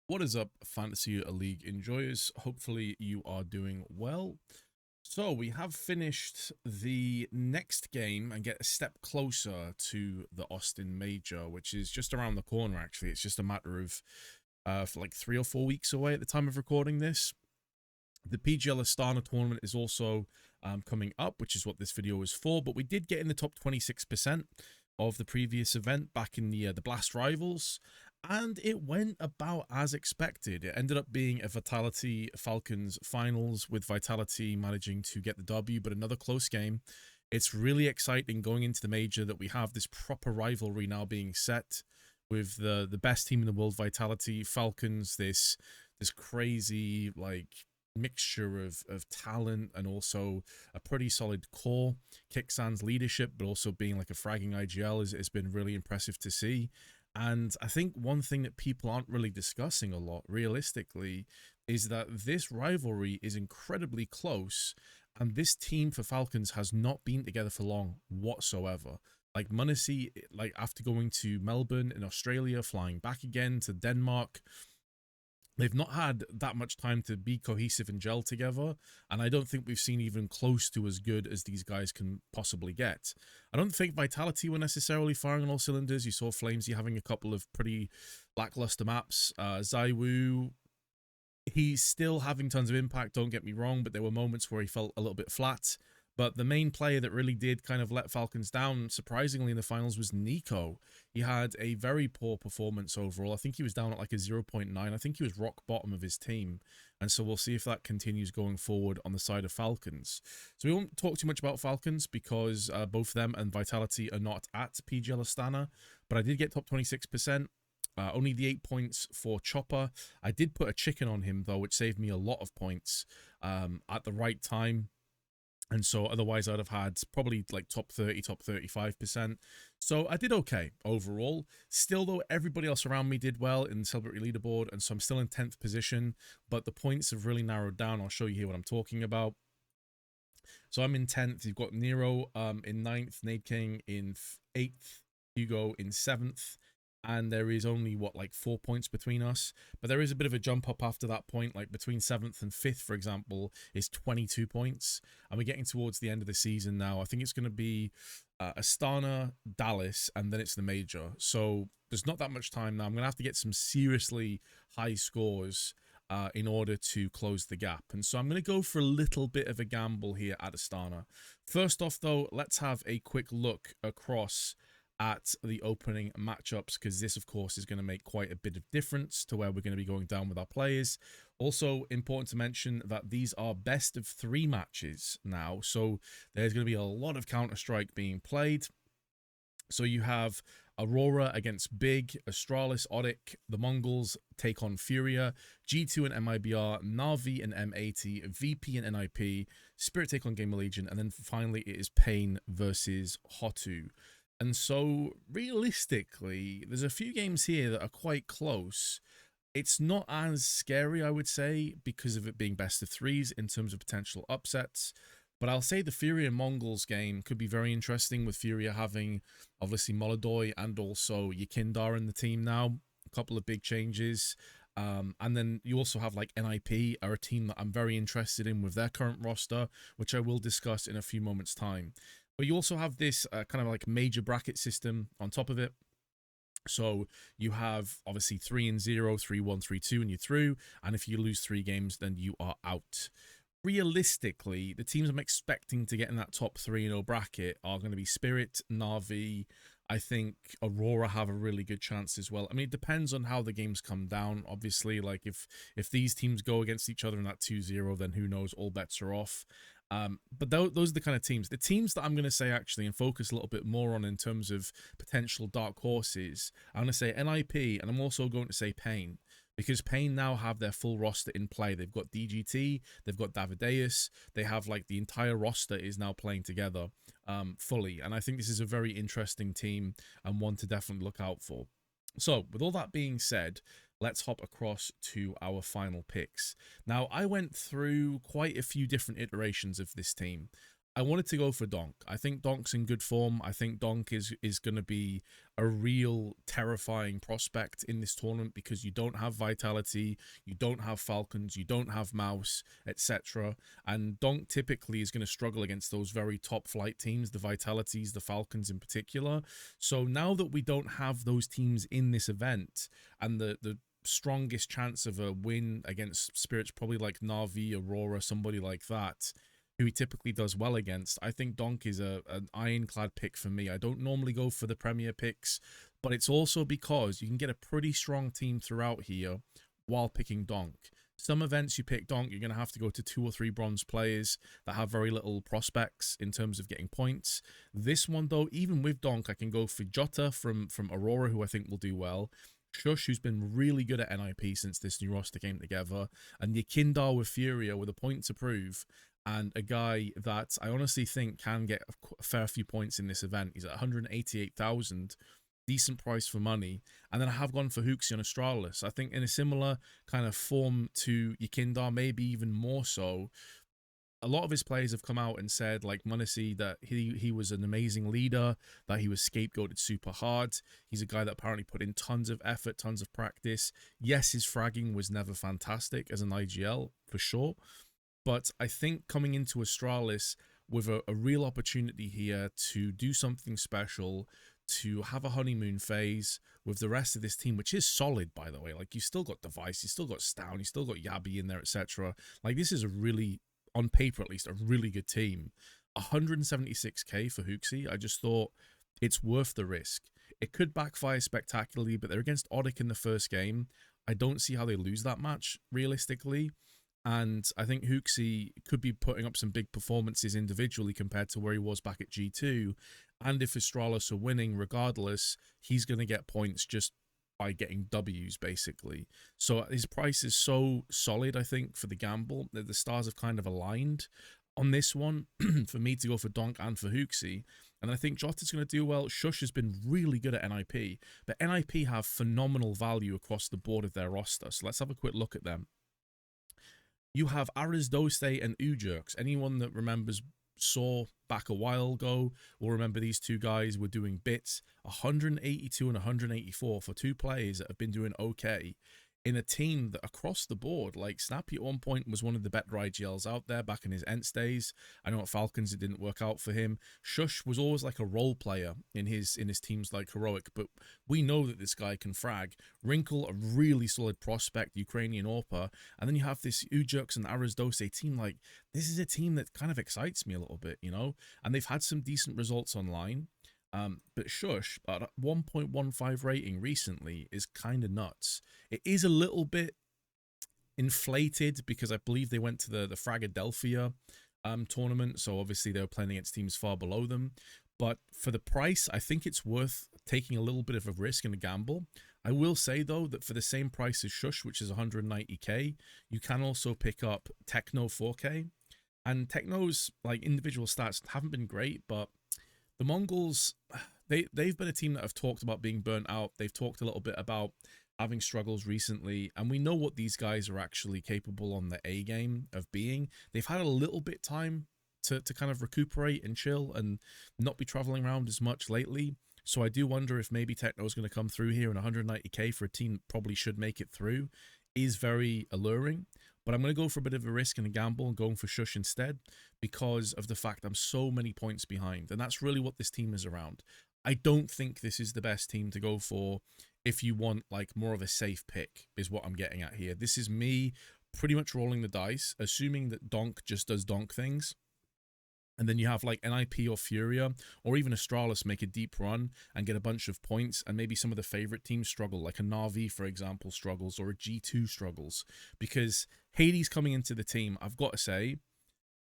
What is up, Fantasy League enjoyers? Hopefully you are doing well. So we have finished the next game and get a step closer to the Austin Major, which is just around the corner, actually. It's just a matter of for like 3 or 4 weeks away at the time of recording this. The PGL Astana tournament is also coming up, which is what this video is for, but we did get in the top 26% of the previous event back in the Blast Rivals, and it went about as expected. It ended up being a Vitality Falcons finals, with Vitality managing to get the W, but another close game. It's really exciting going into the major that we have this proper rivalry now being set with the best team in the world, Vitality Falcons, this crazy like mixture of talent and also a pretty solid core. Kicksan's leadership, but also being like a fragging IGL has been really impressive to see. And I think one thing that people aren't really discussing a lot, realistically, is that this rivalry is incredibly close, and this team for Falcons has not been together for long whatsoever. Like Munacy, like after going to Melbourne in Australia, flying back again to Denmark, they've not had that much time to be cohesive and gel together, and I don't think we've seen even close to as good as these guys can possibly get. I don't think Vitality were necessarily firing on all cylinders. You saw Flamesy having a couple of pretty lackluster maps. Zaiwu, he's still having tons of impact, don't get me wrong, but there were moments where he felt a little bit flat. But the main player that really did kind of let Falcons down, surprisingly, in the finals was Nico. He had a very poor performance overall. I think he was down at like a 0.9. I think he was rock bottom of his team. And so we'll see if that continues going forward on the side of Falcons. So we won't talk too much about Falcons because both them and Vitality are not at PGL Astana. But I did get top 26%. Only the 8 points for Chopper. I did put a chicken on him, though, which saved me a lot of points at the right time. And so otherwise I'd have had probably like top 30, top 35%. So I did okay overall. Still, though, everybody else around me did well in the celebrity leaderboard. And so I'm still in 10th position, but the points have really narrowed down. I'll show you here what I'm talking about. So I'm in 10th. You've got Nero in 9th, Nade King in 8th, Hugo in 7th. And there is only, what, like 4 points between us. But there is a bit of a jump up after that point, like between 7th and 5th, for example, is 22 points. And we're getting towards the end of the season now. I think it's going to be Astana, Dallas, and then it's the major. So there's not that much time now. I'm going to have to get some seriously high scores in order to close the gap. And so I'm going to go for a little bit of a gamble here at Astana. First off, though, let's have a quick look across at the opening matchups, because this, of course, is going to make quite a bit of difference to where we're going to be going down with our players. Also important to mention that these are best of 3 matches now, so there's going to be a lot of Counter-Strike being played. So you have Aurora against Big, Astralis, Odic, the Mongols take on Furia, G2 and MIBR, Navi and M80, VP and NIP, Spirit take on Game of Legion, and then finally it is Pain versus Hotu. And so, realistically, there's a few games here that are quite close. It's not as scary, I would say, because of it being best of 3s in terms of potential upsets. But I'll say the Furia Mongols game could be very interesting, with Furia having, obviously, Molodoy and also Yakindar in the team now. A couple of big changes. And then you also have, like, NIP, are a team that I'm very interested in with their current roster, which I will discuss in a few moments' time. But you also have this kind of like major bracket system on top of it. So you have obviously 3-0, 3-1, 3-2, and you're through. And if you lose 3 games, then you are out. Realistically, the teams I'm expecting to get in that top 3-0 bracket are going to be Spirit, Navi. I think Aurora have a really good chance as well. I mean, it depends on how the games come down. Obviously, like if these teams go against each other in that 2-0, then who knows, all bets are off. But those are the kind of teams. The teams that I'm going to say actually and focus a little bit more on in terms of potential dark horses, I'm going to say NIP, and I'm also going to say Pain, because Pain now have their full roster in play. They've got DGT, they've got Davideus, they have like the entire roster is now playing together fully. And I think this is a very interesting team and one to definitely look out for. So with all that being said, let's hop across to our final picks. Now, I went through quite a few different iterations of this team. I wanted to go for Donk. I think Donk's in good form. I think Donk is going to be a real terrifying prospect in this tournament because you don't have Vitality, you don't have Falcons, you don't have Mouse, etc. And Donk typically is going to struggle against those very top flight teams, the Vitalities, the Falcons in particular. So now that we don't have those teams in this event, and the strongest chance of a win against spirits probably like Na'Vi, Aurora, somebody like that, who he typically does well against, I think Donk is an ironclad pick for me. I don't normally go for the Premier picks, but it's also because you can get a pretty strong team throughout here while picking Donk. Some events you pick Donk, you're going to have to go to 2 or 3 bronze players that have very little prospects in terms of getting points. This one, though, even with Donk, I can go for Jota from Aurora, who I think will do well. Shush, who's been really good at NIP since this new roster came together. And Yakindar with Furia with a point to prove. And a guy that I honestly think can get a fair few points in this event. He's at 188,000. Decent price for money. And then I have gone for Hooxi on Astralis. I think in a similar kind of form to Yakindar, maybe even more so. A lot of his players have come out and said, like Munacy, that he was an amazing leader, that he was scapegoated super hard. He's a guy that apparently put in tons of effort, tons of practice. Yes, his fragging was never fantastic as an IGL, for sure. But I think coming into Astralis with a real opportunity here to do something special, to have a honeymoon phase with the rest of this team, which is solid, by the way. Like, you still got Device, you still got Stown, you still got Yabi in there, etc. Like, this is a really, on paper at least, a really good team. 176k for Hooxi. I just thought it's worth the risk. It could backfire spectacularly, but they're against Odic in the first game. I don't see how they lose that match, realistically. And I think Hooxi could be putting up some big performances individually compared to where he was back at G2. And if Astralis are winning, regardless, he's going to get points just by getting Ws, basically. So his price is so solid, I think, for the gamble, that the stars have kind of aligned on this one for me to go for Donk and for Hooxi. And I think Jota's going to do well. Shush has been really good at NIP, but NIP have phenomenal value across the board of their roster. So let's have a quick look at them. You have Arizdoste and Ujerks. Anyone that saw back a while ago will remember these two guys were doing bits. 182 and 184 for two players that have been doing okay in a team that across the board, like Snappy at one point was one of the better IGLs out there back in his Ents days. I know at Falcons it didn't work out for him. Shush was always like a role player in his teams like Heroic, but we know that this guy can frag. Wrinkle, a really solid prospect, Ukrainian AWPer, and then you have this Ujerks and Arizdoste team. Like, this is a team that kind of excites me a little bit, you know, and they've had some decent results online. But Shush, at a 1.15 rating recently, is kind of nuts. It is a little bit inflated because I believe they went to the Fragadelphia tournament, so obviously they were playing against teams far below them. But for the price, I think it's worth taking a little bit of a risk and a gamble. I will say, though, that for the same price as Shush, which is 190k, you can also pick up Techno 4k. And Techno's like individual stats haven't been great, but the Mongols, they've been a team that have talked about being burnt out. They've talked a little bit about having struggles recently, and we know what these guys are actually capable on the A game of being. They've had a little bit time to kind of recuperate and chill and not be traveling around as much lately. So I do wonder if maybe Techno's going to come through here, and 190k for a team that probably should make it through is very alluring. But I'm going to go for a bit of a risk and a gamble and going for Shush instead because of the fact I'm so many points behind. And that's really what this team is around. I don't think this is the best team to go for if you want like more of a safe pick is what I'm getting at here. This is me pretty much rolling the dice, assuming that Donk just does Donk things. And then you have like NIP or Furia or even Astralis make a deep run and get a bunch of points, and maybe some of the favorite teams struggle, like a Na'Vi, for example, struggles, or a G2 struggles. Because Hades coming into the team, I've got to say,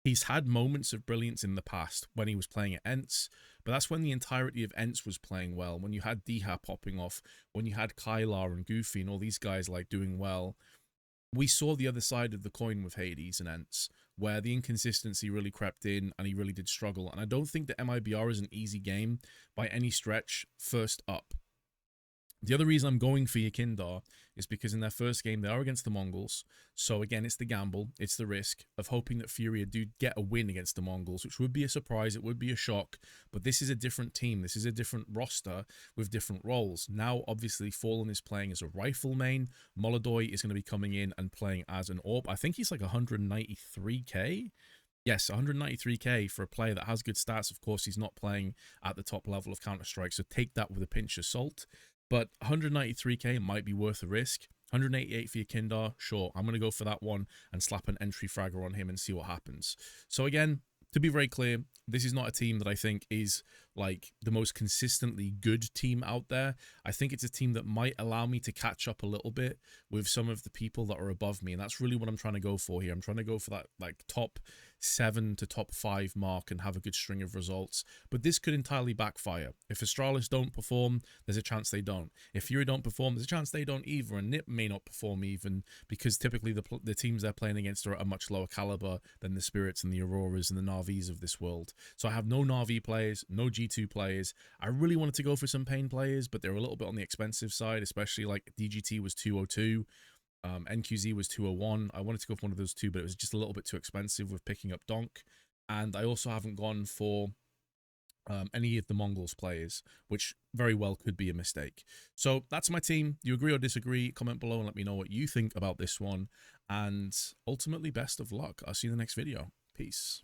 he's had moments of brilliance in the past when he was playing at Ents, but that's when the entirety of Ents was playing well, when you had Diha popping off, when you had Kylar and Goofy and all these guys like doing well. We saw the other side of the coin with Hades and Ents, where the inconsistency really crept in and he really did struggle. And I don't think that MIBR is an easy game by any stretch first up. The other reason I'm going for Yakindar is because in their first game, they are against the Mongols. So again, it's the gamble, it's the risk of hoping that Furia do get a win against the Mongols, which would be a surprise, it would be a shock. But this is a different team. This is a different roster with different roles. Now, obviously, Fallen is playing as a rifle main. Molodoy is going to be coming in and playing as an AWP. I think he's like 193k. Yes, 193k for a player that has good stats. Of course, he's not playing at the top level of Counter-Strike, so take that with a pinch of salt. But 193k might be worth a risk. 188 for your Kindar, sure, I'm going to go for that one and slap an entry fragger on him and see what happens. So again, to be very clear, this is not a team that I think is like the most consistently good team out there. I think it's a team that might allow me to catch up a little bit with some of the people that are above me. And that's really what I'm trying to go for here. I'm trying to go for that like top 7 to top 5 mark and have a good string of results. But this could entirely backfire. If Astralis don't perform, there's a chance they don't. If Fury don't perform, there's a chance they don't either. And Nip may not perform even, because typically the teams they're playing against are at a much lower caliber than the Spirits and the Auroras and the Na'Vis of this world. So I have no Na'Vi players, no G2 players. I really wanted to go for some Pain players, but they're a little bit on the expensive side, especially like DGT was 202. NQZ was 201. I wanted to go for one of those two, but it was just a little bit too expensive with picking up Donk. And I also haven't gone for any of the Mongols players, which very well could be a mistake. So that's my team. You agree or disagree? Comment below and let me know what you think about this one. And ultimately, best of luck. I'll see you in the next video. Peace.